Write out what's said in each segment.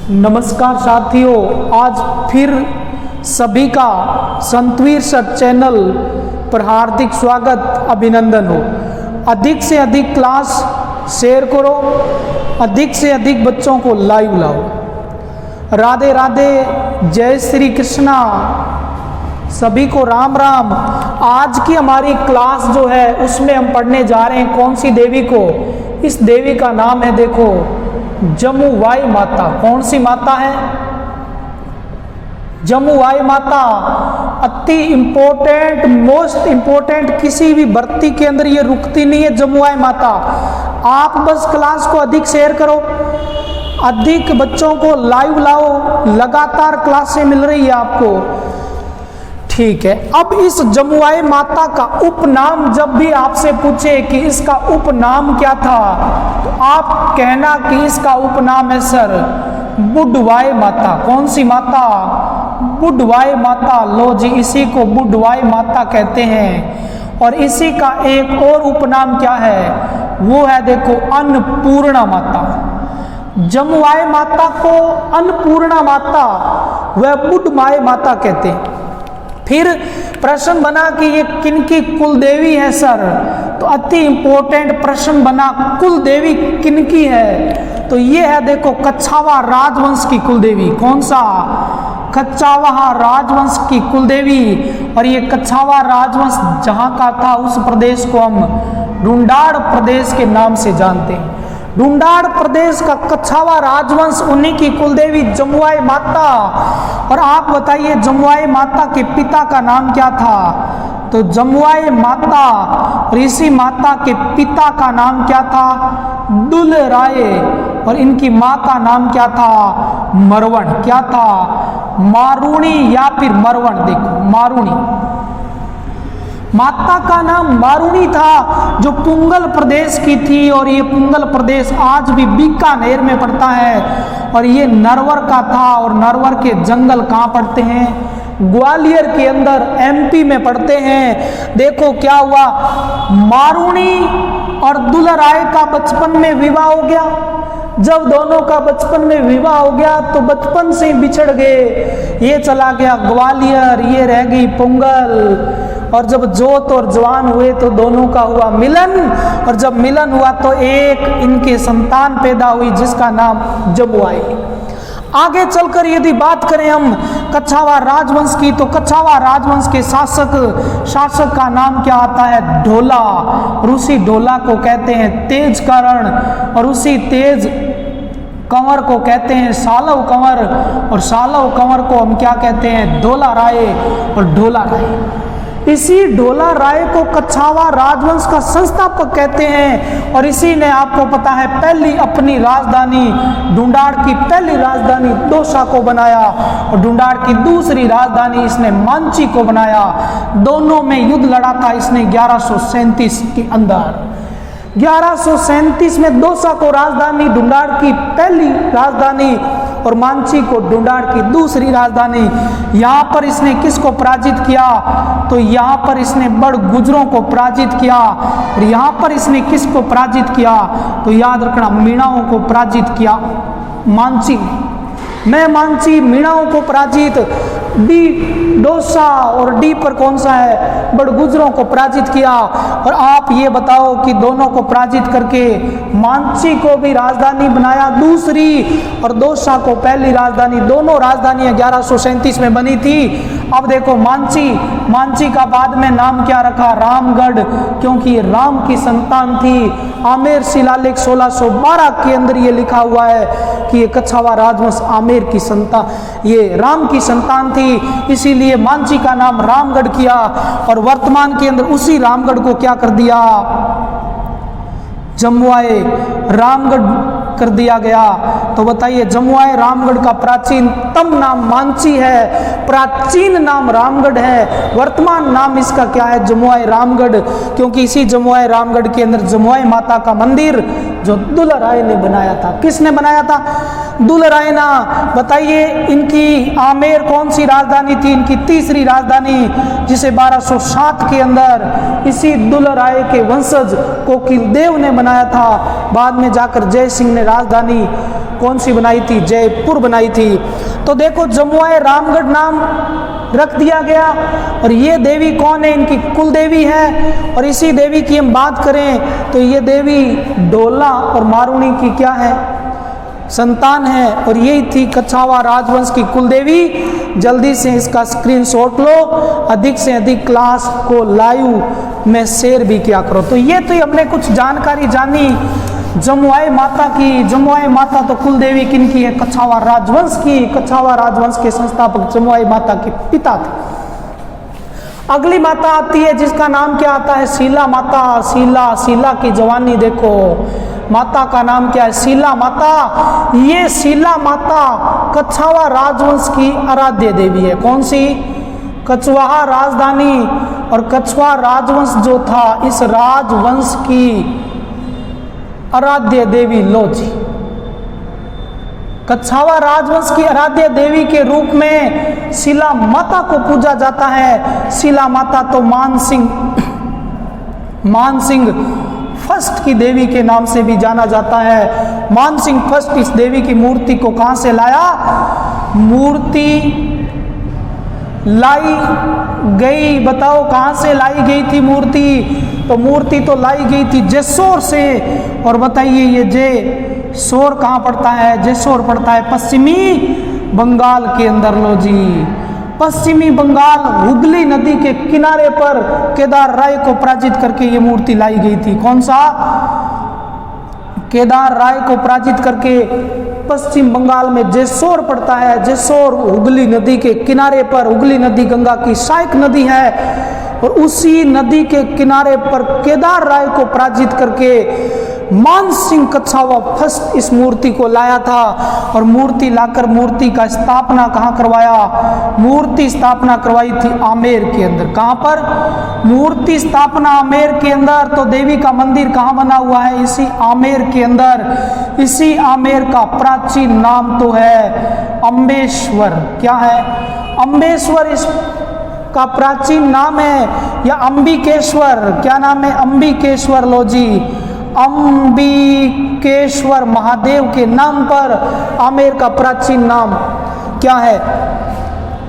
नमस्कार साथियों, आज फिर सभी का संतवीर सर चैनल पर हार्दिक स्वागत, अभिनंदन हो। अधिक से अधिक क्लास शेयर करो, अधिक से अधिक बच्चों को लाइव लाओ। राधे राधे, जय श्री कृष्णा, सभी को राम राम। आज की हमारी क्लास जो है उसमें हम पढ़ने जा रहे हैं कौन सी देवी को। इस देवी का नाम है, देखो, जमुवाई माता। कौन सी माता है? जमुवाई माता। अति इंपॉर्टेंट, मोस्ट इंपॉर्टेंट, किसी भी भर्ती के अंदर ये रुकती नहीं है जमुवाई माता। आप बस क्लास को अधिक शेयर करो, अधिक बच्चों को लाइव लाओ। लगातार क्लासें मिल रही है आपको, ठीक है। अब इस जमुआई माता का उपनाम जब भी आपसे पूछे कि इसका उपनाम क्या था, तो आप कहना कि इसका उपनाम है सर बुडवाई माता। कौन सी माता? बुडवाई माता। लो जी, इसी को बुडवाई माता कहते हैं। और इसी का एक और उपनाम क्या है, वो है, देखो, अन्नपूर्णा माता। जमुआई माता को अन्नपूर्णा माता व बुडवाई माता कहते हैं। फिर प्रश्न बना कि ये किनकी कुल देवी है सर, तो अति इंपॉर्टेंट प्रश्न बना, कुल देवी किनकी है? तो ये है, देखो, कच्छावा राजवंश की कुल देवी। कौन सा? कच्छावा राजवंश की कुल देवी। और ये कच्छावा राजवंश जहाँ का था, उस प्रदेश को हम ढूंढाड़ प्रदेश के नाम से जानते हैं। ढूंढाड़ प्रदेश का कच्छावा राजवंश, उन्हीं की कुलदेवी जमुआई माता। और आप बताइए, जमुआई माता के पिता का नाम क्या था? तो जमुआई माता और इसी माता के पिता का नाम क्या था? दुलराय। और इनकी माँ का नाम क्या था? मरवण। क्या था? मारुणी या फिर मरवण। देखो, मारुणी। माता का नाम मारुणी था, जो पुंगल प्रदेश की थी। और ये पुंगल प्रदेश आज भी बीकानेर में पड़ता है। और ये नरवर का था। और नरवर के जंगल कहाँ पड़ते हैं? ग्वालियर के अंदर, एमपी में पड़ते हैं। देखो क्या हुआ, मारुणी और दुलराय का बचपन में विवाह हो गया। जब दोनों का बचपन में विवाह हो गया तो बचपन से ही बिछड़ गए। ये चला गया ग्वालियर, ये रह गई पुंगल। और जब जोत और जवान हुए तो दोनों का हुआ मिलन। और जब मिलन हुआ तो एक इनके संतान पैदा हुई, जिसका नाम जमुआई। आगे चलकर यदि बात करें हम कच्छावा राजवंश की, तो कच्छावा राजवंश के शासक का नाम क्या आता है? ढोला। और उसी ढोला को कहते हैं तेज करण। और उसी तेज कंवर को कहते हैं सालव कंवर। और सालव कंवर को हम क्या कहते हैं? ढोला राय और ढोला राय। इसी ढोला राय को कच्छावा राजवंश का संस्थापक कहते हैं। और इसी ने, आपको पता है, पहली अपनी राजधानी, ढूंढाड़ की पहली राजधानी दौसा को बनाया। और ढूंढाड़ की दूसरी राजधानी इसने मांची को बनाया। दोनों में युद्ध लड़ा था इसने 1137 के अंदर। 1137 में दौसा को राजधानी, ढूंढाड़ की पहली राजधानी, और मांची को ढूंढाड़ की दूसरी राजधानी। यहाँ पर इसने किसको पराजित किया? तो यहाँ पर इसने बड़ गुजरों को पराजित किया। और यहाँ पर इसने किसको पराजित किया? तो याद रखना, मीणाओं को पराजित किया मांची में। मांची मीणाओं को पराजित, डी दौसा और डी पर कौन सा है? बड़गुजरों को पराजित किया। और आप ये बताओ कि दोनों को पराजित करके मांची को भी राजधानी बनाया दूसरी, और दौसा को पहली राजधानी। दोनों राजधानियां 1137 में बनी थी। अब देखो, मांची का बाद में नाम क्या रखा? रामगढ़, क्योंकि ये राम की संतान थी। आमेर शिलालेख 1612 के अंदर ये लिखा हुआ है कि ये कच्छावा राजवंश आमेर की संतान, ये राम की संतान थी। इसीलिए मांची का नाम रामगढ़ किया। और वर्तमान के अंदर उसी रामगढ़ को क्या कर दिया? जमुआई रामगढ़ कर दिया गया। तो बताइए, जमुआई रामगढ़ का प्राचीनतम नाम मांची है, प्राचीन नाम रामगढ़ है। वर्तमान नाम इसका क्या है? जमुआई रामगढ़। क्योंकि इसी जमुआई रामगढ़ के अंदर जमुआई माता का मंदिर जो दुलराय ने बनाया था। किसने बनाया था? दुलराय ना। बताइए, इनकी आमेर कौन सी राजधानी थी? इनकी तीसरी राजधानी, जिसे 1207 के अंदर इसी दुलराय के वंशज कोकिल देव ने बनाया था। बाद में जाकर जय सिंह ने राजधानी कौन सी बनाई थी? जयपुर बनाई थी। तो देखो जमुआए रामगढ़ नाम रख दिया गया। और ये देवी कौन है? इनकी कुल देवी है। और इसी देवी की हम बात करें तो ये देवी डोला और मारुणी की क्या है? संतान है। और यही थी कछावा राजवंश की कुल देवी। जल्दी से इसका स्क्रीनशॉट लो, अधिक से अधिक क्लास को लाइव में शेयर भी किया करो। तो ये तो हमने कुछ जानकारी जानी जमुआए माता की। जमुआए माता तो कुल देवी किनकी है? कछावा राजवंश की। कछावा राजवंश के संस्थापक जमुआए माता के पिता थे। अगली माता आती है जिसका नाम क्या आता है? शीला माता। शीला की जवानी देखो, माता का नाम क्या है? शीला माता। ये शीला माता कछावा राजवंश की आराध्य देवी है। कौन सी? कछवाहा राजधानी और कछवा राजवंश जो था, इस राजवंश की आराध्य देवी लो जी। कछावा राजवंश की आराध्य देवी के रूप में शीला माता को पूजा जाता है। शीला माता तो मानसिंह फर्स्ट की देवी के नाम से भी जाना जाता है। मानसिंह फर्स्ट इस देवी की मूर्ति को कहां से लाया? मूर्ति लाई गई, बताओ कहां से लाई गई थी मूर्ति? तो मूर्ति तो लाई गई थी जेसोर से। और बताइए ये जेसोर कहां पड़ता है? जेसोर पड़ता है पश्चिमी बंगाल के अंदर। लो जी, पश्चिमी बंगाल हुगली नदी के किनारे पर केदार राय को पराजित करके ये मूर्ति लाई गई थी। कौन सा? केदार राय को पराजित करके पश्चिम बंगाल में जेसोर पड़ता है। जेसोर हुगली नदी के किनारे पर, हुगली नदी गंगा की सहायक नदी है और उसी नदी के किनारे पर केदार राय को पराजित करके मानसिंह कछावा फर्स्ट इस मूर्ति को लाया था। और मूर्ति लाकर मूर्ति का स्थापना कहाँ करवाया? मूर्ति स्थापना करवाई थी आमेर के अंदर। कहाँ पर? मूर्ति स्थापना आमेर के अंदर। तो देवी का मंदिर कहाँ बना हुआ है? इसी आमेर के अंदर। इसी आमेर का प्राचीन नाम तो है अम्बेश्वर। क्या है? अम्बेश्वर इस का प्राचीन नाम है, या अंबिकेश्वर। क्या नाम है? अंबिकेश्वर। लो जी, अंबिकेश्वर महादेव के नाम पर आमेर का प्राचीन नाम क्या है?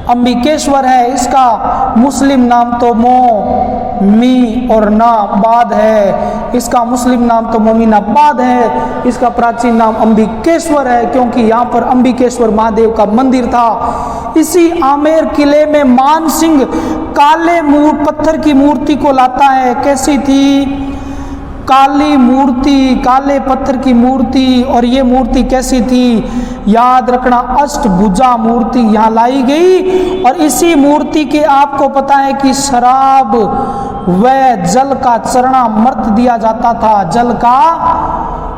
अंबिकेश्वर है। इसका मुस्लिम नाम तो मोमी और नाबाद है। इसका मुस्लिम नाम तो मोमिनाबाद है। इसका प्राचीन नाम अंबिकेश्वर है क्योंकि यहाँ पर अंबिकेश्वर महादेव का मंदिर था। इसी आमेर किले में मानसिंह काले पत्थर की मूर्ति को लाता है। कैसी थी? काली मूर्ति, काले पत्थर की मूर्ति। और ये मूर्ति कैसी थी? याद रखना, अष्टभुजा मूर्ति यहाँ लाई गई। और इसी मूर्ति के आपको पता है कि शराब व जल का चरणामृत दिया जाता था। जल का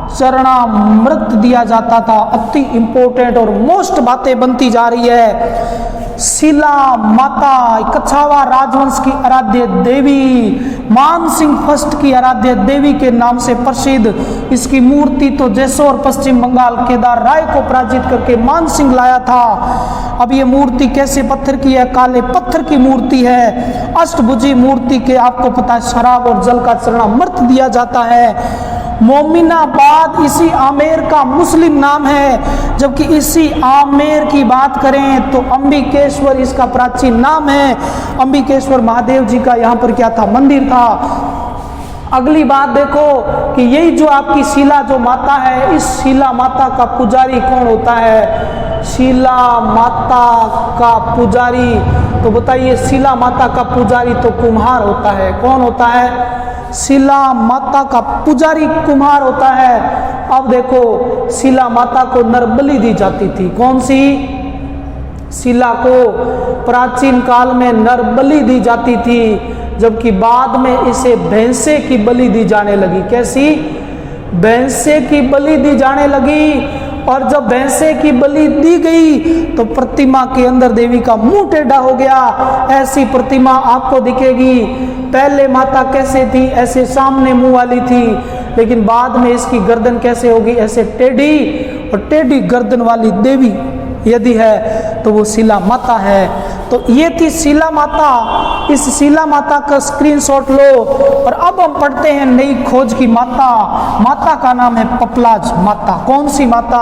चरणामृत दिया जाता था। अति इंपॉर्टेंट और मोस्ट बातें बनती जा रही है। शीला माता कछावा राजवंश की आराध्य देवी, मानसिंह फर्स्ट की आराध्य देवी के नाम से प्रसिद्ध। इसकी मूर्ति तो जेसोर पश्चिम बंगाल केदार राय को पराजित करके मानसिंह लाया था। अब ये मूर्ति कैसे पत्थर की है? काले पत्थर की मूर्ति है। अष्टभुजी मूर्ति के आपको पता है शराब और जल का चरणामृत दिया जाता है। मोमिनाबाद इसी आमेर का मुस्लिम नाम है, जबकि इसी आमेर की बात करें तो अंबिकेश्वर इसका प्राचीन नाम है। अंबिकेश्वर महादेव जी का यहाँ पर क्या था? मंदिर था। अगली बात देखो कि यही जो आपकी शीला जो माता है, इस शीला माता का पुजारी कौन होता है? शीला माता का पुजारी, तो बताइए शीला माता का पुजारी तो कुम्हार होता है। कौन होता है? शीला माता का पुजारी कुम्हार होता है। अब देखो शीला माता को नरबलि दी जाती थी। कौन सी? शीला को प्राचीन काल में नरबलि दी जाती थी, जबकि बाद में इसे भैंसे की बलि दी जाने लगी। कैसी? भैंसे की बलि दी जाने लगी। और जब भैंसे की बलि दी गई तो प्रतिमा के अंदर देवी का मुंह टेढ़ा हो गया। ऐसी प्रतिमा आपको दिखेगी। पहले माता कैसे थी? ऐसे सामने मुंह वाली थी, लेकिन बाद में इसकी गर्दन कैसे होगी? ऐसे टेढ़ी, और टेढ़ी गर्दन वाली देवी यदि है तो वो शीला माता है। तो ये थी शीला माता। इस शीला माता का स्क्रीनशॉट लो। और अब हम पढ़ते हैं नई खोज की माता। माता का नाम है पपलाज माता। कौन सी माता?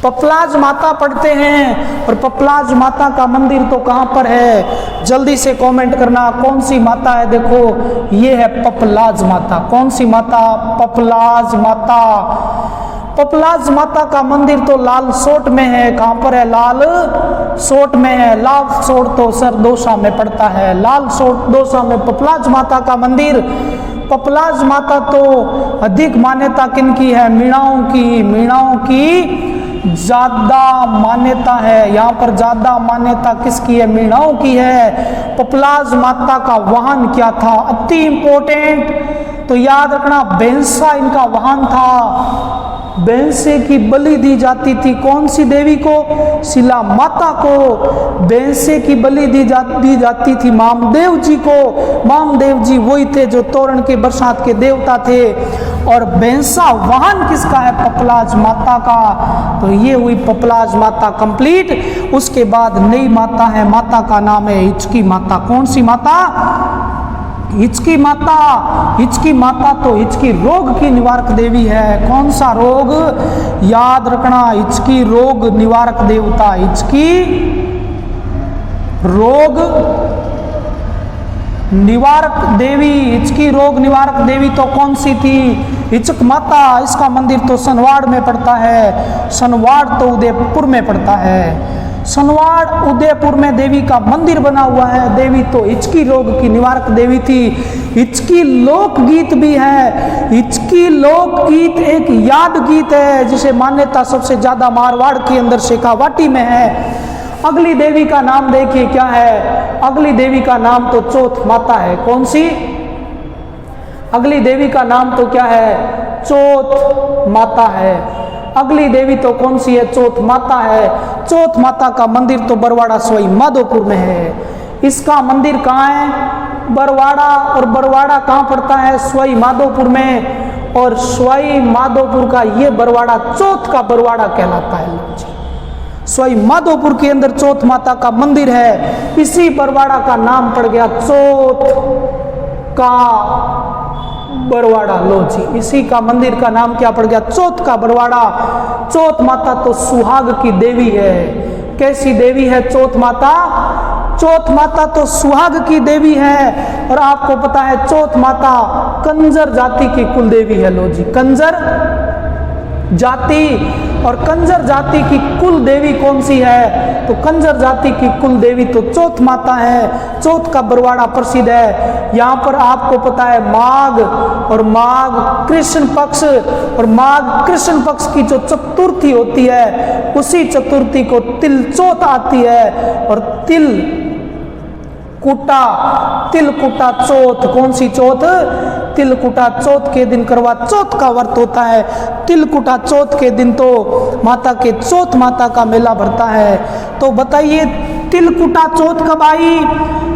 पपलाज माता पढ़ते हैं, और पपलाज माता का मंदिर तो कहाँ पर है, जल्दी से कमेंट करना कौन सी माता है। देखो ये है पपलाज माता। कौन सी माता? पपलाज माता। पपलाज माता का मंदिर तो लाल सोट में है। कहाँ पर है? लाल सोट में है। लाल सोट तो सरदोसा में पड़ता है। लाल सोट दोसा में पपलाज माता का मंदिर। पपलाज माता तो अधिक मान्यता किनकी है? मीणाओं की। मीणाओं की ज्यादा मान्यता है। यहाँ पर ज्यादा मान्यता किसकी है? मीणाओं की है। पपलाज माता का वाहन क्या था? अति इंपॉर्टेंट, तो याद रखना भैंसा इनका वाहन था। भैंसे की बलि दी जाती थी। कौन सी देवी को? शिला माता को भैंसे की बलि दी जाती थी मामदेव जी को। मामदेव जी वही थे जो तोरण के बरसात के देवता थे। और भैंसा वाहन किसका है? पपलाज माता का। तो ये हुई पपलाज माता कंप्लीट। उसके बाद नई माता है, माता का नाम है हिचकी माता। कौन सी माता? हिचकी माता। हिचकी माता तो हिचकी रोग की निवारक देवी है। कौन सा रोग? याद रखना, हिचकी रोग निवारक देवता। हिचकी रोग निवारक देवी। हिचकी रोग निवारक देवी तो कौन सी थी? हिचक माता। इसका मंदिर तो सनवाड़ में पड़ता है। सनवाड़ तो उदयपुर में पड़ता है। सनवाड़ उदयपुर में देवी का मंदिर बना हुआ है। देवी तो हिचकी रोग की निवारक देवी थी। हिचकी लोकगीत भी है। हिचकी लोकगीत एक याद गीत है जिसे मान्यता सबसे ज्यादा मारवाड़ के अंदर शेखावाटी में है। अगली देवी का नाम देखिए क्या है। अगली देवी का नाम तो चौथ माता है। कौन सी? अगली देवी का नाम तो क्या है? चौथ माता है। अगली देवी तो कौन सी है? चौथ माता है। चौथ माता का मंदिर तो बरवाड़ा सवाई माधोपुर में है। इसका मंदिर कहाँ है? बरवाड़ा। और बरवाड़ा कहाँ पड़ता है? सवाई माधोपुर में। और सवाई माधोपुर का ये बरवाड़ा चौथ का बरवाड़ा कहलाता है। सवाई माधोपुर के अंदर चौथ माता का मंदिर है। इसी बरवाड़ा का नाम पड़ गया चौथ का बरवाड़ा। लो जी, इसी का मंदिर का नाम क्या पड़ गया? चौथ का बरवाड़ा। चौथ माता तो सुहाग की देवी है। कैसी देवी है चौथ माता? चौथ माता तो सुहाग की देवी है। और आपको पता है चौथ माता कंजर जाति की कुल देवी है। लो जी, कंजर जाति। और कंजर जाति की कुल देवी कौन सी है? तो कंजर जाति की कुल देवी तो चौथ माता है। चौथ का बरवाड़ा प्रसिद्ध है। यहाँ पर आपको पता है माघ और माघ कृष्ण पक्ष, और माघ कृष्ण पक्ष की जो चतुर्थी होती है उसी चतुर्थी को तिल चौथ आती है। और तिलकुटा चौथ। कौन सी चौथ? तिलकुटा चौथ के दिन करवा चौथ का व्रत होता है। तिलकुटा चौथ के दिन तो माता के चौथ माता का मेला भरता है। तो बताइए तिलकुटा चौथ कब आई?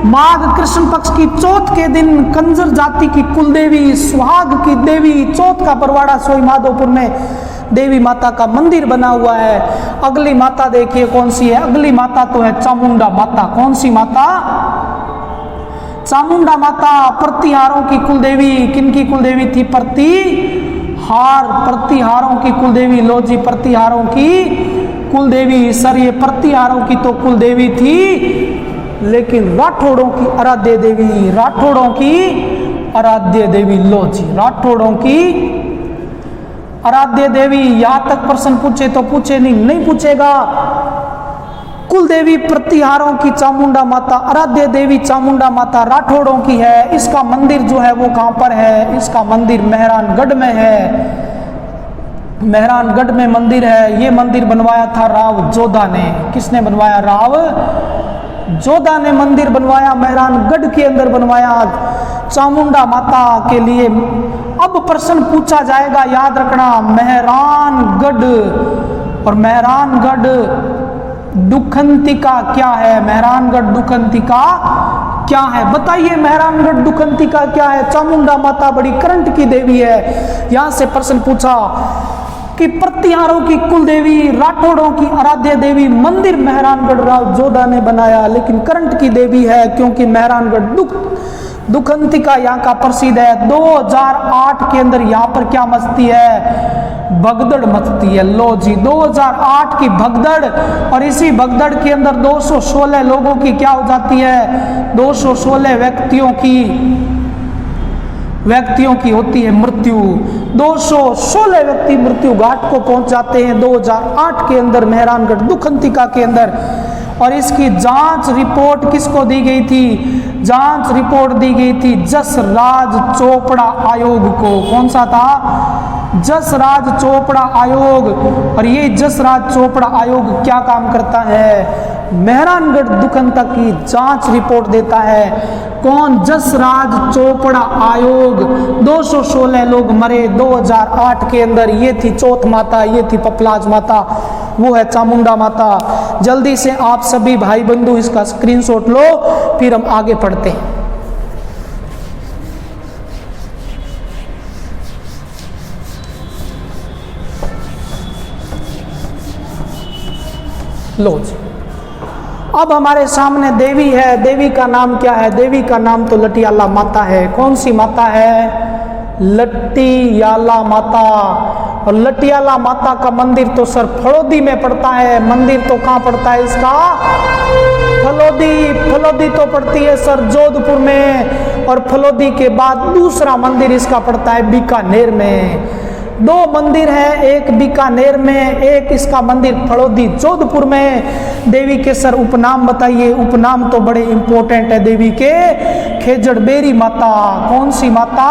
माघ कृष्ण पक्ष की चौथ के दिन कंजर जाति की कुलदेवी सुहाग की देवी चौथ का बरवाड़ा सोई माधोपुर में देवी माता का मंदिर बना हुआ है। अगली माता देखिए कौन सी है। अगली माता तो है चामुंडा माता। कौन सी माता? चामुंडा माता प्रतिहारों की कुलदेवी। किनकी कुलदेवी थी? प्रतिहारों की कुलदेवी। लो जी, प्रतिहारों की कुलदेवी। सर ये प्रतिहारों की तो कुलदेवी थी, लेकिन राठौड़ों की आराध्य देवी। राठौड़ों की आराध्य देवी। लो जी, राठौड़ों की आराध्य देवी। यहां तक प्रश्न पूछे तो पूछे, नहीं पूछेगा। कुल देवी प्रतिहारों की चामुंडा माता, आराध्य देवी चामुंडा माता राठौड़ों की है। इसका मंदिर जो है वो कहां पर है? इसका मंदिर मेहरानगढ़ में है। मेहरानगढ़ में मंदिर है। ये मंदिर बनवाया था राव जोधा ने। किसने बनवाया? राव जोधा ने मंदिर बनवाया। मेहरानगढ़ के अंदर बनवाया चामुंडा माता के लिए। अब प्रश्न पूछा जाएगा, याद रखना, मेहरानगढ़ और मेहरानगढ़ दुखंतिका क्या है? मेहरानगढ़ दुखंतिका क्या है? बताइए मेहरानगढ़ दुखंतिका क्या है? चामुंडा माता बड़ी करंट की देवी है। यहां से प्रश्न पूछा कि प्रतिहारों की कुल देवी, राठौड़ों की आराध्य देवी, मंदिर मेहरानगढ़ राव जोधा ने बनाया, लेकिन करंट की देवी है क्योंकि मेहरानगढ़ दुखंतिका यहाँ का प्रसिद्ध है। 2008 के अंदर यहाँ पर क्या मस्ती है? भगदड़ मचती है। लो जी 2008 की भगदड़, और इसी भगदड़ के अंदर 216 लोगों की क्या हो जाती है, 216 व्यक्तियों की होती है मृत्यु। 216 व्यक्ति मृत्यु घाट को पहुंच जाते हैं 2008 के अंदर मेहरानगढ़ दुखंतिका के अंदर। और इसकी जांच रिपोर्ट किसको दी गई थी, जांच रिपोर्ट दी गई थी जसराज चोपड़ा आयोग को। कौन सा था, जसराज चोपड़ा आयोग। और ये जसराज चोपड़ा आयोग क्या काम करता है, मेहरानगढ़ दुखंतिका की जांच रिपोर्ट देता है। कौन, जसराज चोपड़ा आयोग। 216 लोग मरे 2008 के अंदर। ये थी चौथ माता, ये थी पपलाज माता, वो है चामुंडा माता। जल्दी से आप सभी भाई बंधु इसका स्क्रीनशॉट लो, फिर हम आगे पढ़ते हैं। लो जी, अब हमारे सामने देवी है। देवी का नाम क्या है, देवी का नाम तो लटियाला माता है। कौन सी माता है, लटियाला माता। और लटियाला माता का मंदिर तो सर फलोदी में पड़ता है। मंदिर तो कहाँ पड़ता है इसका, फलोदी तो पड़ती है सर जोधपुर में। और फलोदी के बाद दूसरा मंदिर इसका पड़ता है बीकानेर में। दो मंदिर है, एक बीकानेर में, एक इसका मंदिर फलोदी जोधपुर में। देवी के सर उपनाम बताइए। उपनाम तो बड़े इंपॉर्टेंट है देवी के। खेजड़बेरी माता। कौन सी माता,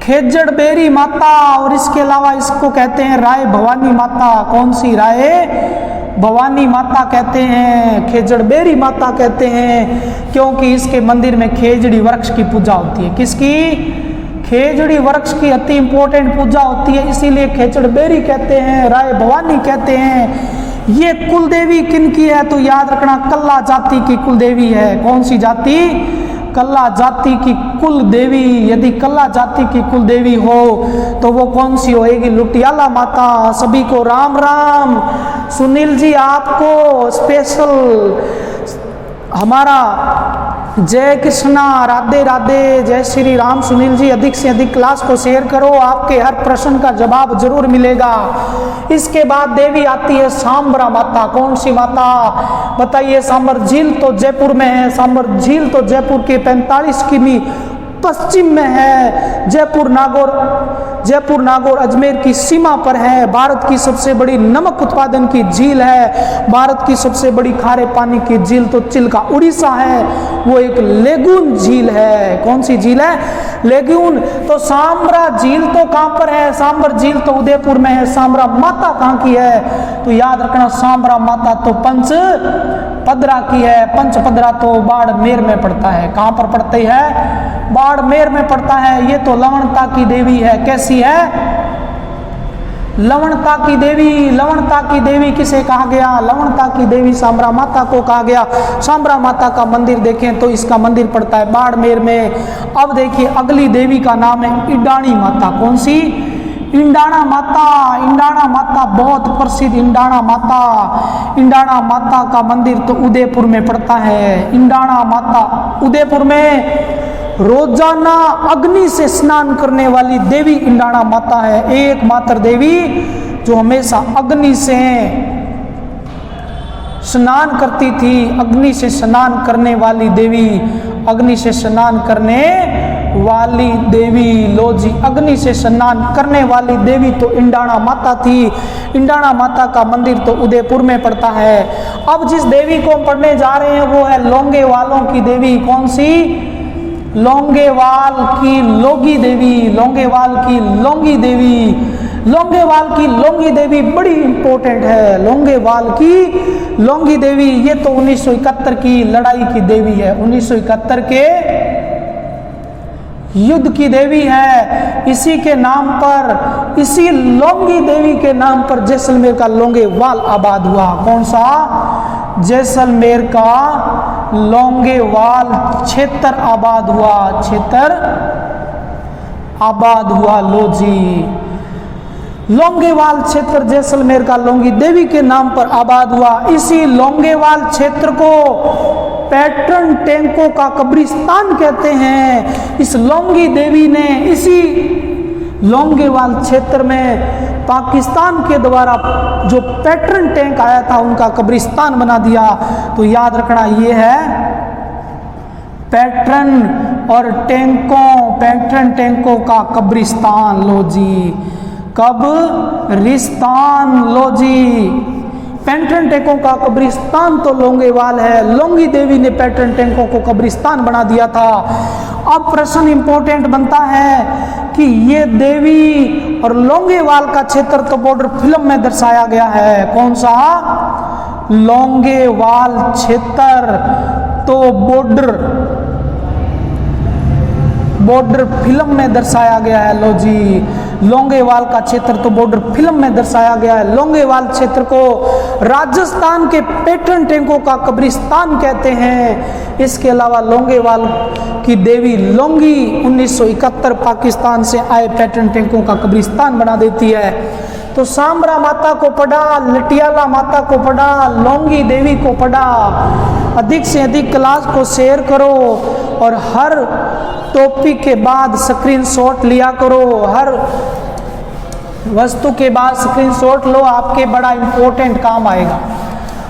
खेजड़बेरी माता। और इसके अलावा इसको कहते हैं राय भवानी माता। कौन सी, राय भवानी माता कहते हैं, खेजड़बेरी माता कहते हैं, क्योंकि इसके मंदिर में खेजड़ी वृक्ष की पूजा होती है। किसकी, खेजड़ी वृक्ष की अति इंपॉर्टेंट पूजा होती है, इसीलिए खेजड़बेरी कहते हैं, राय भवानी कहते हैं। ये कुल देवी किन की है, तो याद रखना कल्ला जाति की कुल देवी है। कौन सी जाति, कल्ला जाति की कुल देवी। यदि कल्ला जाति की कुल देवी हो तो वो कौन सी होएगी, लुटियाला माता। सभी को राम राम। सुनील जी आपको स्पेशल हमारा जय कृष्णा, राधे राधे, जय श्री राम। सुनील जी अधिक से अधिक क्लास को शेयर करो, आपके हर प्रश्न का जवाब जरूर मिलेगा। इसके बाद देवी आती है सांबरा माता। कौन सी माता बताइए, सांबर झील तो जयपुर में है। सांबर झील तो जयपुर के 45 किमी पश्चिम में है। जयपुर नागौर अजमेर की सीमा पर है। भारत की सबसे बड़ी नमक उत्पादन की झील है। भारत की सबसे बड़ी खारे पानी की झील तो चिल्का उड़ीसा है, वो एक लेगून झील है। कौन सी झील है, लेगून। तो सांबरा झील तो कहां पर है, सांबर झील तो उदयपुर में है। सांबरा माता कहां की है, तो याद रखना सांबरा माता तो पंचपदरा की है। पंचपदरा तो बाड़मेर में पड़ता है। कहां पर पड़ती है, बाड़मेर में पड़ता है। ये तो लवणता की देवी है। कैसी है, लवणता की देवी। लवणता की देवी किसे कहा गया, लवणता की देवी सांबरा माता को कहा गया। सांबरा माता का मंदिर देखें तो इसका मंदिर पड़ता है बाड़मेर में। अब देखिए अगली देवी का नाम है इंडाणी माता। कौन सी, इंडाणा माता। इंडाणा माता बहुत प्रसिद्ध इंडाणा माता। इंडाणा माता का मंदिर तो उदयपुर में पड़ता है। इंडाणा माता उदयपुर में रोजाना अग्नि से स्नान करने वाली देवी इंडाणा माता है। एकमात्र देवी जो हमेशा अग्नि से स्नान करती थी। अग्नि से स्नान करने वाली देवी, अग्नि से स्नान करने वाली देवी। लो जी, अग्नि से स्नान करने वाली देवी तो इंडाणा माता थी। इंडाणा माता का मंदिर तो उदयपुर में पड़ता है। अब जिस देवी को हम पढ़ने जा रहे हैं वो है लोंगेवालों की देवी। कौन सी, लोंगेवाल की लोगी देवी। लोंगेवाल की लोंगी देवी। लोंगेवाल की लोंगी देवी बड़ी इंपॉर्टेंट है। लोंगेवाल की लोंगी देवी ये तो 1971 की लड़ाई की देवी है। 1971 के युद्ध की देवी है। इसी के नाम पर, इसी लोंगी देवी के नाम पर जैसलमेर का लोंगेवाल आबाद हुआ। कौन सा, जैसलमेर का लोंगेवाल क्षेत्र आबाद हुआ। क्षेत्र आबाद हुआ। लो जी, लोंगेवाल क्षेत्र जैसलमेर का लोंगी देवी के नाम पर आबाद हुआ। इसी लोंगेवाल क्षेत्र को पैटर्न टैंकों का कब्रिस्तान कहते हैं। इस लोंगी देवी ने इसी लोंगेवाल क्षेत्र में पाकिस्तान के द्वारा जो पैटर्न टैंक आया था उनका कब्रिस्तान बना दिया। तो याद रखना ये है पैटर्न और पैटर्न टैंकों का कब्रिस्तान। लो जी, कब्रिस्तान। लो जी, पैटर्न टैंकों का कब्रिस्तान तो लोंगेवाल है। लोंगी देवी ने पैटर्न टैंकों को कब्रिस्तान बना दिया था। अब प्रश्न इंपॉर्टेंट बनता है कि ये देवी और लोंगेवाल का क्षेत्र तो बॉर्डर फिल्म में दर्शाया गया है। कौन सा? लोंगेवाल क्षेत्र तो बॉर्डर फिल्म में दर्शाया गया है। लो जी, लोंगेवाल का क्षेत्र तो बॉर्डर फिल्म में दर्शाया गया है। लोंगेवाल क्षेत्र को राजस्थान के पैटर्न टैंकों का कब्रिस्तान कहते हैं। इसके अलावा लोंगेवाल की देवी लोंगी 1971 पाकिस्तान से आए पैटर्न टैंकों का कब्रिस्तान बना देती है। तो सांबरा माता को पढ़ा, लटियाला माता को पढ़ा, लोंगी देवी को पढ़ा। अधिक से अधिक क्लास को शेयर करो और हर टॉपिक के बाद स्क्रीनशॉट लिया करो। हर वस्तु के बाद स्क्रीनशॉट लो, आपके बड़ा इंपॉर्टेंट काम आएगा।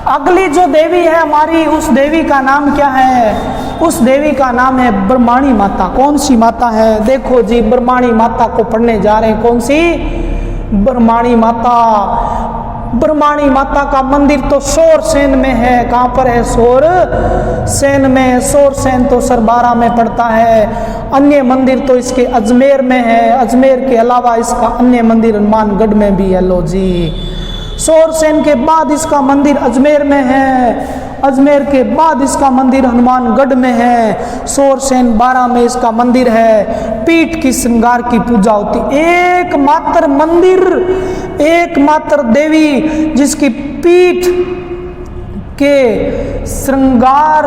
अगली जो देवी है हमारी, उस देवी का नाम क्या है? उस देवी का नाम है ब्रह्माणी माता। कौन सी माता है? देखो जी, ब्रह्माणी माता को पढ़ने जा रहे हैं। कौन सी? ब्रह्माणी माता। ब्रह्माणी माता का मंदिर तो सोरसेन में है। कहाँ पर है? सोरसेन में। सोरसेन तो सरबारा में पड़ता है। अन्य मंदिर तो इसके अजमेर में है। अजमेर के अलावा इसका अन्य मंदिर हनुमानगढ़ में भी है। लो जी, सोरसेन के बाद इसका मंदिर अजमेर में है। अजमेर के बाद इसका मंदिर हनुमानगढ़ में है। सोरसेन 12 में इसका मंदिर है। पीठ की श्रृंगार की पूजा होती। एकमात्र मंदिर, एकमात्र देवी जिसकी पीठ के श्रृंगार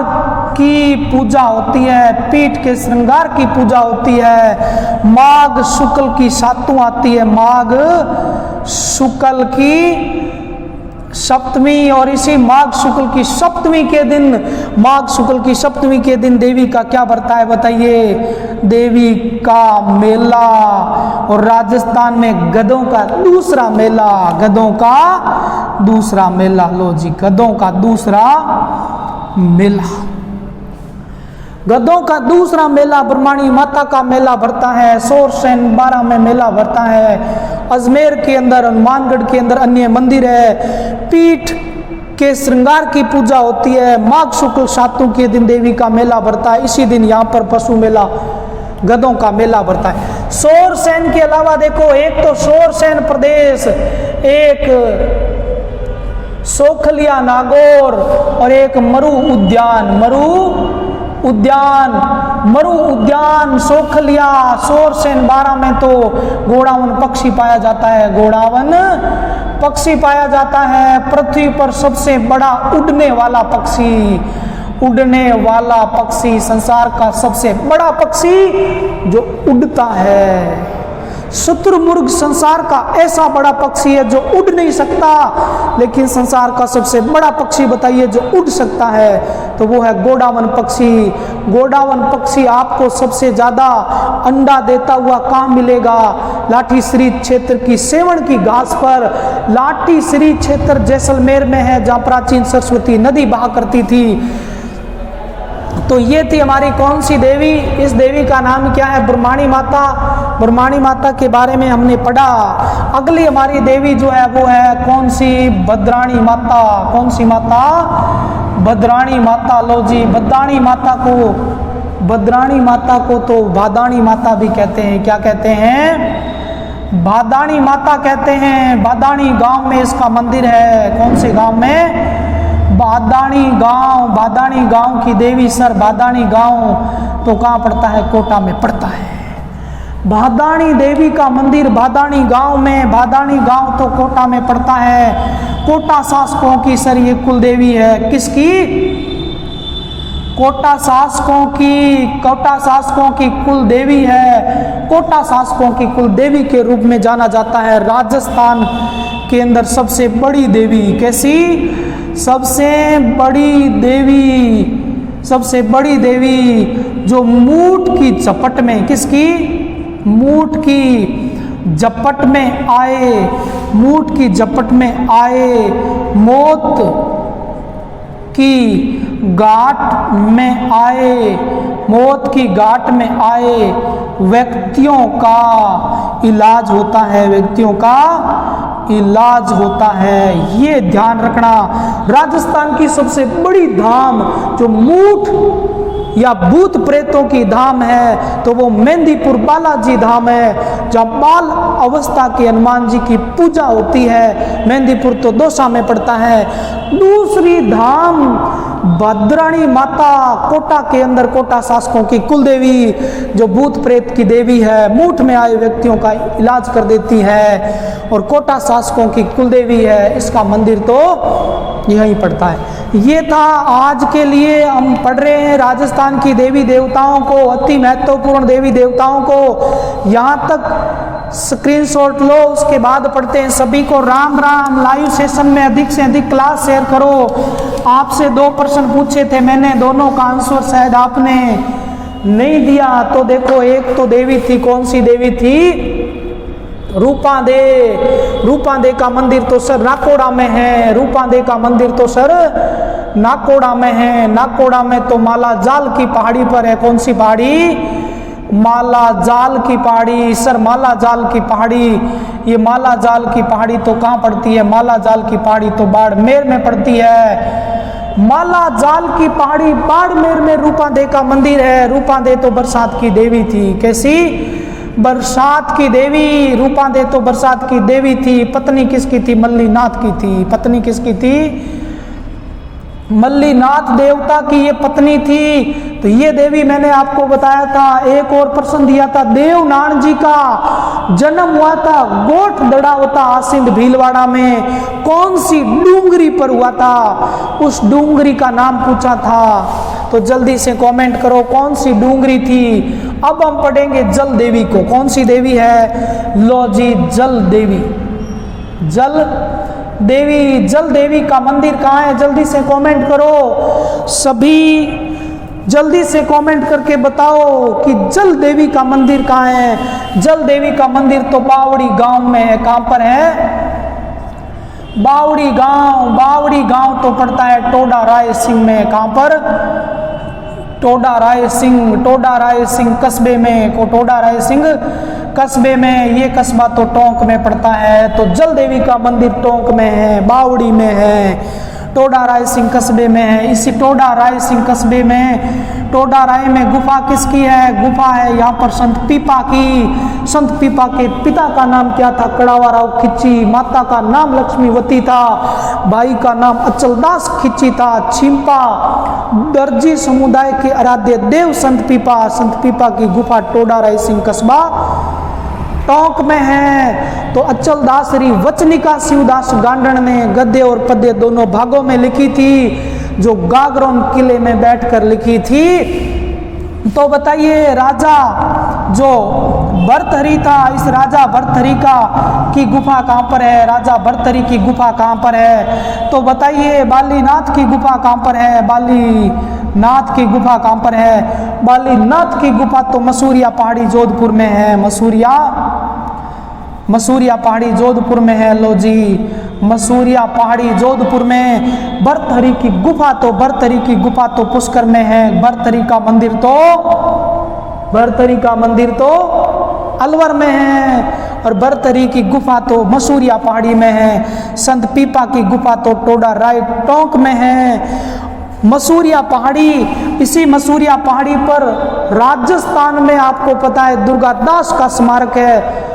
की पूजा होती है। पीठ के श्रृंगार की पूजा होती है। माघ शुक्ल की सातु आती है। माघ शुक्ल की सप्तमी, और इसी माघ शुक्ल की सप्तमी के दिन, माघ शुक्ल की सप्तमी के दिन देवी का क्या बरता है बताइए? देवी का मेला। और राजस्थान में गधों का दूसरा मेला। गधों का दूसरा मेला। लो जी, गधों का दूसरा मेला। गधों का दूसरा मेला ब्रह्माणी माता का मेला भरता है। सोरसेन 12 में मेला भरता है। अजमेर के अंदर, हनुमानगढ़ के अंदर अन्य मंदिर है। पीठ के श्रृंगार की पूजा होती है। माघ शुक्ल सातु के दिन देवी का मेला भरता है। इसी दिन यहाँ पर पशु मेला, गधों का मेला भरता है। सोरसेन के अलावा देखो, एक तो सोरसेन प्रदेश, एक सोखलिया नागौर और एक मरु उद्यान। मरु उद्यान सोखलिया। सोरसेन 12 में तो गोड़ावन पक्षी पाया जाता है। गोड़ावन पक्षी पाया जाता है। पृथ्वी पर सबसे बड़ा उड़ने वाला पक्षी, उड़ने वाला पक्षी, संसार का सबसे बड़ा पक्षी जो उड़ता है। शुतुरमुर्ग संसार का ऐसा बड़ा पक्षी है जो उड़ नहीं सकता, लेकिन संसार का सबसे बड़ा पक्षी बताइए जो उड़ सकता है, तो वो है गोडावन पक्षी। गोडावन पक्षी आपको सबसे ज्यादा अंडा देता हुआ कहाँ मिलेगा? लाठीसरी क्षेत्र की सेवण की घास पर। लाठीसरी क्षेत्र जैसलमेर में है, जहाँ प्राचीन सरस्वती नदी बहा करती थी। तो ये थी हमारी कौन सी देवी? इस देवी का नाम क्या है? ब्रह्माणी माता। ब्रह्माणी माता के बारे में हमने पढ़ा। अगली हमारी देवी जो है वो है कौन सी? भद्राणी माता। कौन सी माता? भद्राणी माता। लो जी, भद्राणी माता को तो भादाणी माता भी कहते हैं। क्या कहते हैं? भादाणी माता कहते हैं। भादाणी गांव में इसका मंदिर है। कौन से गांव में? भादाणी गांव। भादाणी गांव की देवी सर। भादाणी गांव तो कहाँ पड़ता है? कोटा में पड़ता है। भादाणी देवी का मंदिर भादाणी गांव में। भादाणी गांव तो कोटा में पड़ता है। कोटा शासकों की सर ये कुल देवी है। किसकी? कोटा शासकों की कुल देवी है। कोटा शासकों की कुल देवी के रूप में जाना जाता है। राजस्थान के अंदर सबसे बड़ी देवी। कैसी? सबसे बड़ी देवी जो मूठ की चपट में, किसकी? मूठ की झपट में आए, मूठ की झपट में आए, मौत की घाट में आए, मौत की घाट में आए व्यक्तियों का इलाज होता है, व्यक्तियों का इलाज होता है। ये ध्यान रखना। राजस्थान की सबसे बड़ी धाम जो मूठ या भूत प्रेतों की धाम है तो वो मेहंदीपुर बालाजी धाम है, जहाँ बाल अवस्था के हनुमान जी की पूजा होती है। मेहंदीपुर तो दौसा में पड़ता है। दूसरी धाम भद्राणी माता, कोटा के अंदर, कोटा शासकों की कुल देवी जो भूत प्रेत की देवी है, मूठ में आए व्यक्तियों का इलाज कर देती है और कोटा शासकों की कुल देवी है। इसका मंदिर तो यहीं पड़ता है। ये था आज के लिए। हम पढ़ रहे हैं राजस्थान की देवी देवताओं को, अति महत्वपूर्ण देवी देवताओं को। यहाँ तक स्क्रीनशॉट लो, उसके बाद पढ़ते हैं। सभी को राम राम। लाइव सेशन में अधिक से अधिक क्लास शेयर करो। आपसे 2 प्रश्न पूछे थे मैंने, दोनों का आंसर शायद आपने नहीं दिया। तो देखो, एक तो देवी थी, कौन सी देवी थी? रूपादे। रूपादे का मंदिर तो सर नाकोड़ा में है। रूपादे का मंदिर तो सर नाकोड़ा में है। नाकोड़ा में तो माला जाल की पहाड़ी पर है। कौन सी पहाड़ी? माला जाल की पहाड़ी। सर माला जाल की पहाड़ी, ये माला जाल की पहाड़ी तो कहाँ पड़ती है? माला जाल की पहाड़ी तो बाड़मेर में पड़ती है। माला जाल की पहाड़ी बाड़मेर में रूपादे का मंदिर है। रूपादे तो बरसात की देवी थी। कैसी? बरसात की देवी। रूपादे तो बरसात की देवी थी। पत्नी किसकी थी? मल्लीनाथ की थी। पत्नी किसकी थी? मल्लीनाथ देवता की ये पत्नी थी। तो ये देवी मैंने आपको बताया था। एक और प्रश्न दिया था, देवनान जी का जन्म हुआ था गोठ दड़ावता आसिंद भीलवाड़ा में, कौन सी डूंगरी पर हुआ था? उस डूंगरी का नाम पूछा था। तो जल्दी से कमेंट करो कौन सी डूंगरी थी। अब हम पढ़ेंगे जल देवी को। कौन सी देवी है? लो जी, जल देवी। जल देवी। जल देवी का मंदिर कहाँ है? जल्दी से कमेंट करो। सभी जल्दी से कमेंट करके बताओ कि जल देवी का मंदिर कहाँ है। जल देवी का मंदिर तो बावड़ी गांव में है। कहाँ पर है? बावड़ी गांव। बावड़ी गांव तो पड़ता है टोडा राय सिंह में। कहाँ पर? टोडा राय सिंह। टोडा राय सिंह कस्बे में। को टोडा राय सिंह कस्बे में। ये कस्बा तो टोंक में पड़ता है। तो जल देवी का मंदिर टोंक में है, बावड़ी में है, टोडा राय सिंह कस्बे में है। इसी टोडा राय सिंह कस्बे में, टोडा राय में गुफा किसकी है? गुफा है यहाँ पर संत पीपा की। संत पीपा के पिता का नाम क्या था? कड़ावा राव खिच्ची। माता का नाम लक्ष्मीवती था। भाई का नाम अचलदास खिच्ची था। छिंपा दर्जी समुदाय के आराध्य देव संत पीपा। संत पीपा की गुफा टोडा राय सिंह कस्बा टोंक में है। तो अचलदासरी वचनिका शिवदास गांडण ने गद्य और पद्य दोनों भागों में लिखी थी, जो गागरोन किले में बैठकर लिखी थी। तो बताइए, राजा जो भर्तहरि था, इस राजा भर्तहरि की गुफा कहाँ पर है? राजा भर्तहरि की गुफा कहाँ पर है? तो बताइए, बालीनाथ की गुफा कहाँ पर है? बालीनाथ की गुफा कहाँ पर है? बालीनाथ की गुफा तो मसूरिया पहाड़ी जोधपुर में है। मसूरिया पहाड़ी जोधपुर में है। लो जी, मसूरिया पहाड़ी जोधपुर में। भर्तहरि की गुफा तो पुष्कर में है। भर्तहरि का मंदिर तो अलवर में है। और भर्तहरि की गुफा तो मसूरिया पहाड़ी में है। संत पीपा की गुफा तो टोडा राय टोंक में है। मसूरिया पहाड़ी, इसी मसूरिया पहाड़ी पर राजस्थान में आपको पता है दुर्गादास का स्मारक है,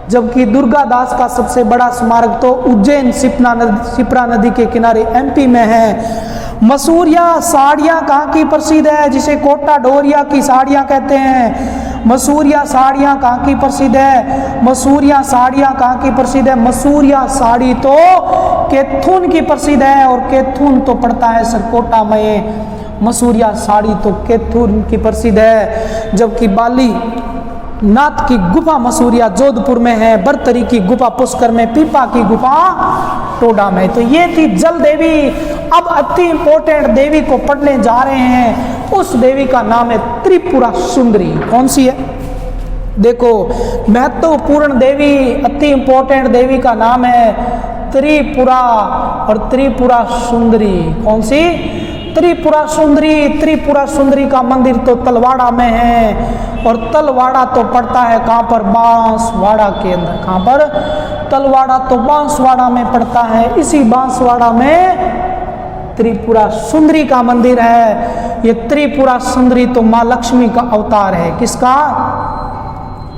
जबकि दुर्गादास का सबसे बड़ा स्मारक तो उज्जैन शिप्रा नदी के किनारे एमपी में है। मसूरिया साड़ियाँ कहाँ की प्रसिद्ध है? जिसे कोटा डोरिया की साड़ियाँ कहते हैं। मसूरिया साड़ियाँ कहाँ की प्रसिद्ध है? मसूरिया साड़ियाँ कहाँ की प्रसिद्ध है? मसूरिया साड़ी तो कैथून की प्रसिद्ध है, और कैथून तो पड़ता है सरकोटा में। मसूरिया साड़ी तो कैथून की प्रसिद्ध है, जबकि बाली नाथ की गुफा मसूरिया जोधपुर में है। भर्तहरि की गुफा पुष्कर में, पीपा की गुफा टोडा में। तो ये थी जल देवी। अब अति इंपॉर्टेंट देवी को पढ़ने जा रहे हैं। उस देवी का नाम है त्रिपुरा सुंदरी। कौन सी है? देखो महत्वपूर्ण देवी, अति इंपॉर्टेंट देवी का नाम है त्रिपुरा और त्रिपुरा सुंदरी। कौन सी? त्रिपुरा सुंदरी। त्रिपुरा सुंदरी का मंदिर तो तलवाड़ा में है और तलवाड़ा तो पड़ता है कहाँ पर? बांसवाड़ा के अंदर। कहाँ पर? तलवाड़ा तो बांसवाड़ा में पड़ता है। इसी बांसवाड़ा में त्रिपुरा सुंदरी का मंदिर है। ये त्रिपुरा सुंदरी तो माँ लक्ष्मी का अवतार है। किसका?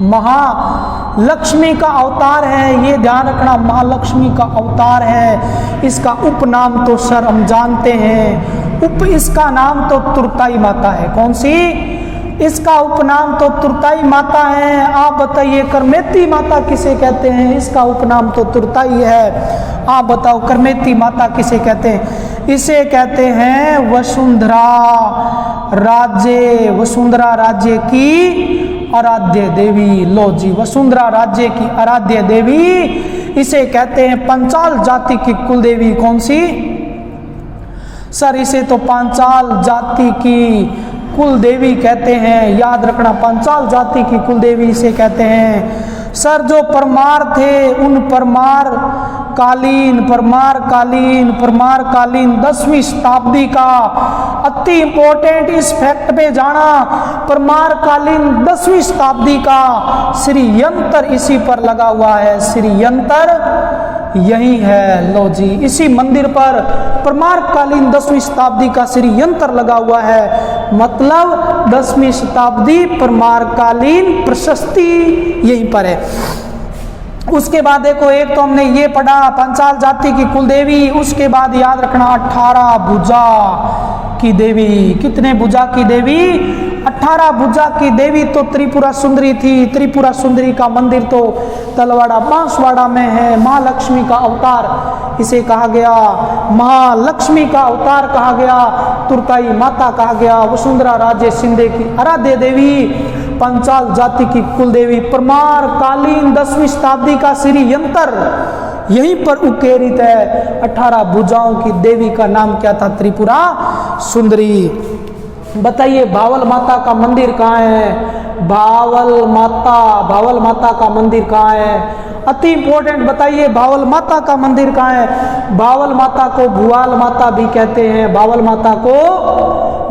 महालक्ष्मी का अवतार है। ये ध्यान रखना, महालक्ष्मी का अवतार है। इसका उपनाम तो सर हम जानते हैं, इसका नाम तो तुरताई माता है। कौन सी? इसका उपनाम तो तुरताई माता है। आप बताइए करमेती माता किसे कहते हैं? इसका उपनाम तो तुरताई है। आप बताओ करमेती माता किसे कहते हैं? इसे कहते हैं वसुंधरा राज्य, वसुंधरा राज्य की आराध्य देवी। लो जी, वसुंधरा राज्य की आराध्य देवी इसे कहते हैं। पंचाल जाति की कुल देवी। कौन सी? सर इसे तो पांचाल जाति की कुल देवी कहते हैं। याद रखना, पांचाल जाति की कुल देवी इसे कहते हैं। सर जो परमार थे उन परमार कालीन 10वीं शताब्दी का अति इंपॉर्टेंट इस फैक्ट पे जाना, परमार कालीन 10वीं शताब्दी का श्री यंत्र इसी पर लगा हुआ है। श्री यंत्र यही है। लो जी, इसी मंदिर पर परमार कालीन 10वीं शताब्दी का श्री यंत्र लगा हुआ है। मतलब 10वीं शताब्दी परमार कालीन प्रशस्ति यहीं पर है। उसके बाद देखो, एक तो हमने ये पढ़ा पंचाल जाति की कुल देवी। उसके बाद याद रखना 18 भुजा की देवी। कितने भुजा की देवी? 18 भुजा की देवी तो त्रिपुरा सुंदरी थी। त्रिपुरा सुंदरी का मंदिर तो तलवाड़ा बांसवाड़ा में है। महालक्ष्मी का अवतार इसे कहा गया, महालक्ष्मी का अवतार कहा गया, तुरताई माता कहा गया, वसुंधरा राज्य सिंधे की आराध्य देवी, पंचाल जाति की कुल देवी, परमार कालीन 10वीं शताब्दी का श्री यंत्र यहीं पर उकेरित है। 18 भुजाओं की देवी का नाम क्या था? त्रिपुरा सुंदरी। बताइए भावल माता का मंदिर कहाँ है? भावल माता का मंदिर कहाँ है? अति इंपॉर्टेंट, बताइए भावल माता का मंदिर कहाँ है? भावल माता को भुआल माता भी कहते हैं। भावल माता को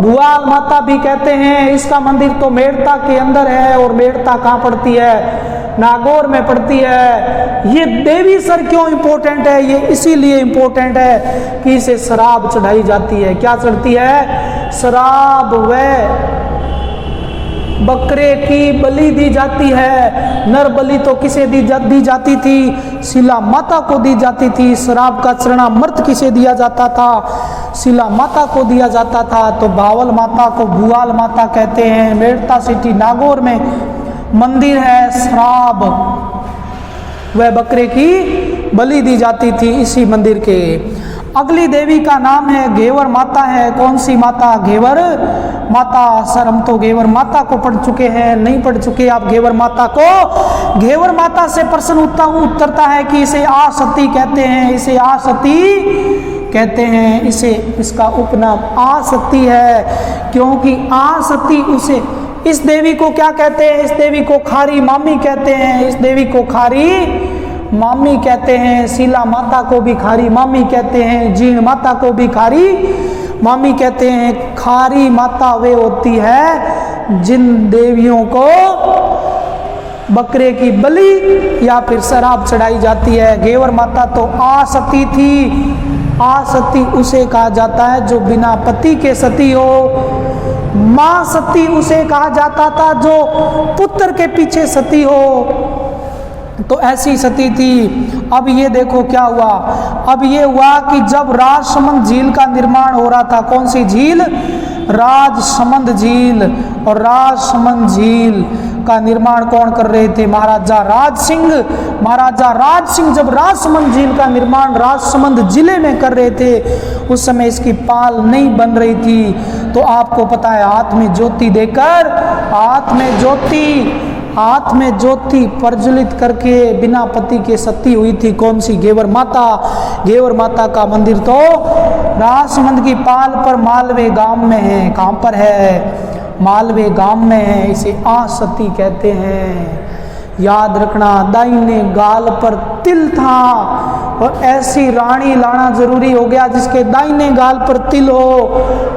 भुआल माता भी कहते हैं। इसका मंदिर तो मेड़ता के अंदर है। और मेड़ता कहाँ पड़ती है? नागौर में पड़ती है। ये देवी सर क्यों इंपॉर्टेंट है? ये इसीलिए इंपॉर्टेंट है कि इसे शराब चढ़ाई जाती है। क्या चढ़ती है? शराब व बकरे की बलि दी जाती है। नर बलि तो किसे दी जाती थी? शिला माता को दी जाती थी। शराब का चढ़ना मर्द किसे दिया जाता था? शिला माता को दिया जाता था। तो भावल माता को भुआल माता कहते हैं। मेड़ता सिटी नागौर में मंदिर है। शराब व बकरे की बलि दी जाती थी इसी मंदिर के। अगली देवी का नाम है घेवर माता है। कौन सी माता? घेवर माता। सर हम तो घेवर माता को पढ़ चुके हैं, नहीं पढ़ चुके आप घेवर माता को? घेवर माता से प्रश्न उत्तरता है कि इसे आसती कहते हैं। इसे आसती कहते हैं। इसका उपनाम आसती है क्योंकि आसती उसे, इस देवी को क्या कहते हैं? इस देवी को खारी मामी कहते हैं। इस देवी को खारी मामी कहते हैं। शीला माता को भी खारी मामी कहते हैं। जीण माता को भी खारी मामी कहते हैं। खारी माता वे होती है जिन देवियों को बकरे की बलि या फिर शराब चढ़ाई जाती है। घेवर माता तो आसती थी। आसती उसे कहा जाता है जो बिना पति के सती हो। मां सती उसे कहा जाता था जो पुत्र के पीछे सती हो। तो ऐसी सती थी। अब ये देखो क्या हुआ। अब ये हुआ कि जब राजसमंद झील का निर्माण हो रहा था। कौन सी झील? राजसमंद झील। और राजसमंद झील का निर्माण कौन कर रहे थे? महाराजा राज सिंह। महाराजा राज सिंह जब राजसमंद झील का निर्माण राजसमंद जिले में कर रहे थे, उस समय इसकी पाल नहीं बन रही थी। तो आपको पता है हाथ में ज्योति देकर, हाथ में ज्योति प्रज्वलित करके बिना पति के सती हुई थी। कौन सी? घेवर माता। घेवर माता का मंदिर तो राजसमंद की पाल पर मालवे गांव में है। कहां पर है? मालवे गांव में है, इसे आसती कहते हैं। याद रखना, दाहिने गाल पर तिल था और ऐसी रानी लाना जरूरी हो गया जिसके दाहिने गाल पर तिल हो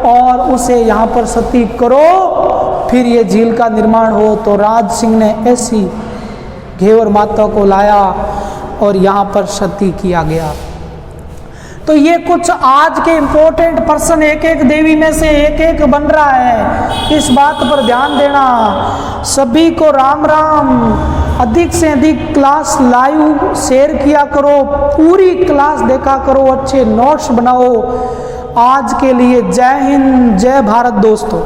और उसे यहाँ पर सती करो, फिर ये झील का निर्माण हो। तो राज सिंह ने ऐसी घेवर माता को लाया और यहाँ पर सती किया गया। तो ये कुछ आज के इम्पोर्टेंट पर्सन, एक एक देवी में से एक एक बन रहा है, इस बात पर ध्यान देना। सभी को राम राम। अधिक से अधिक क्लास लाइव शेयर किया करो, पूरी क्लास देखा करो, अच्छे नोट्स बनाओ। आज के लिए जय हिंद, जय भारत दोस्तों।